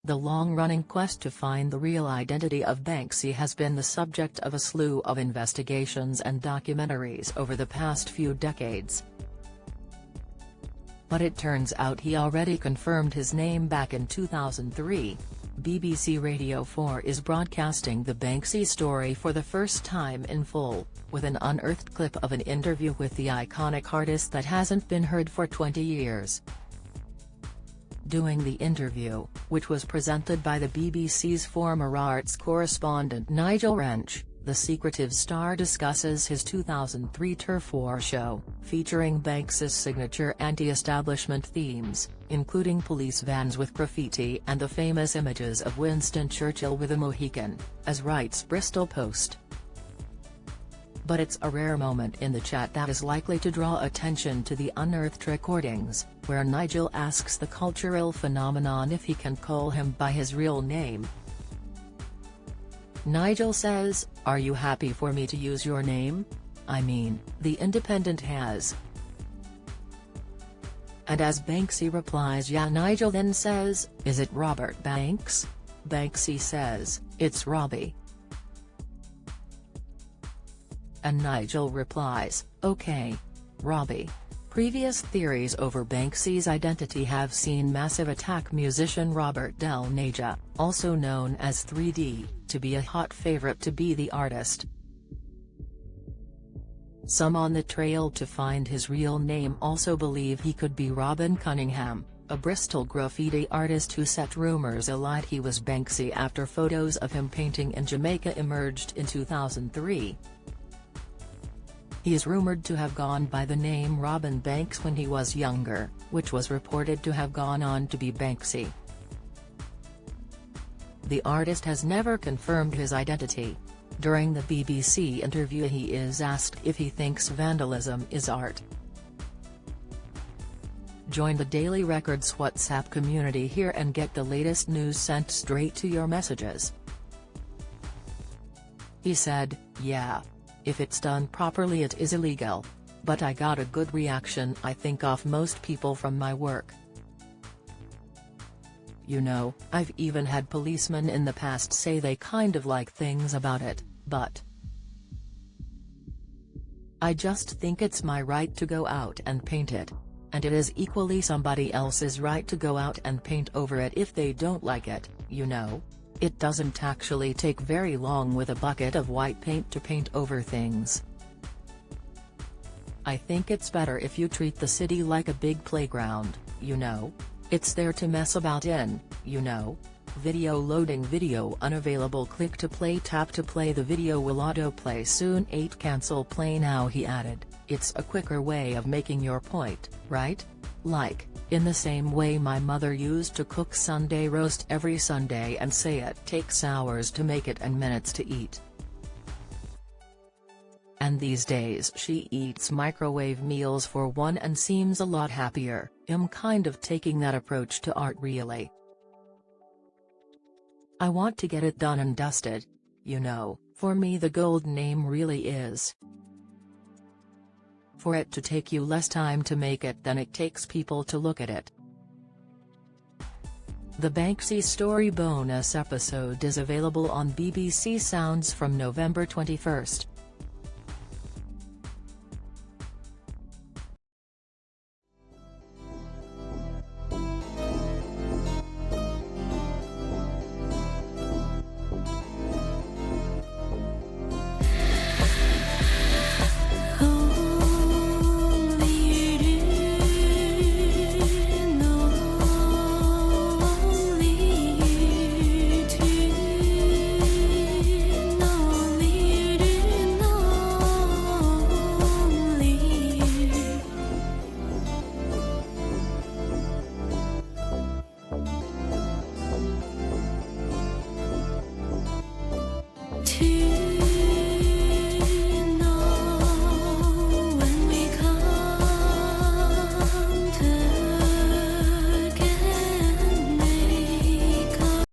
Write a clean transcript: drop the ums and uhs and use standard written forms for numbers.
The long-running quest to find the real identity of Banksy has been the subject of a slew of investigations and documentaries over the past few decades. But it turns out he already confirmed his name back in 2003. BBC Radio 4 is broadcasting the Banksy story for the first time in full, with an unearthed clip of an interview with the iconic artist that hasn't been heard for 20 years. During the interview, which was presented by the BBC's former arts correspondent Nigel Wrench, the secretive star discusses his 2003 Turf War show, featuring Banksy's signature anti-establishment themes, including police vans with graffiti and the famous images of Winston Churchill with a Mohican, as writes Bristol Post. But it's a rare moment in the chat that is likely to draw attention to the unearthed recordings, where Nigel asks the cultural phenomenon if he can call him by his real name. Nigel says, "Are you happy for me to use your name? I mean, The Independent has." And as Banksy replies yeah, Nigel then says, "Is it Robert Banks?" Banksy says, "It's Robbie." And Nigel replies, "Okay. Robbie." Previous theories over Banksy's identity have seen Massive Attack musician Robert Del Naja, also known as 3D, to be a hot favorite to be the artist. Some on the trail to find his real name also believe he could be Robin Cunningham, a Bristol graffiti artist who set rumours alight he was Banksy after photos of him painting in Jamaica emerged in 2003. He is rumoured to have gone by the name Robin Banks when he was younger, which was reported to have gone on to be Banksy. The artist has never confirmed his identity. During the BBC interview he is asked if he thinks vandalism is art. Join the Daily Record's WhatsApp community here and get the latest news sent straight to your messages. He said, "Yeah. If it's done properly it is illegal. But I got a good reaction I think off most people from my work. You know, I've even had policemen in the past say they kind of like things about it, but I just think it's my right to go out and paint it. And it is equally somebody else's right to go out and paint over it if they don't like it, you know? It doesn't actually take very long with a bucket of white paint to paint over things. I think it's better if you treat the city like a big playground, you know? It's there to mess about in, you know? Video loading video unavailable click to play tap to play the video will autoplay soon 8 cancel play now." He added, "It's a quicker way of making your point, right? Like, in the same way my mother used to cook Sunday roast every Sunday and say it takes hours to make it and minutes to eat. And these days she eats microwave meals for one and seems a lot happier." I'm kind of taking that approach to art really. I want to get it done and dusted. You know, for me the gold name really is for it to take you less time to make it than it takes people to look at it. The Banksy Story bonus episode is available on BBC Sounds from November 21.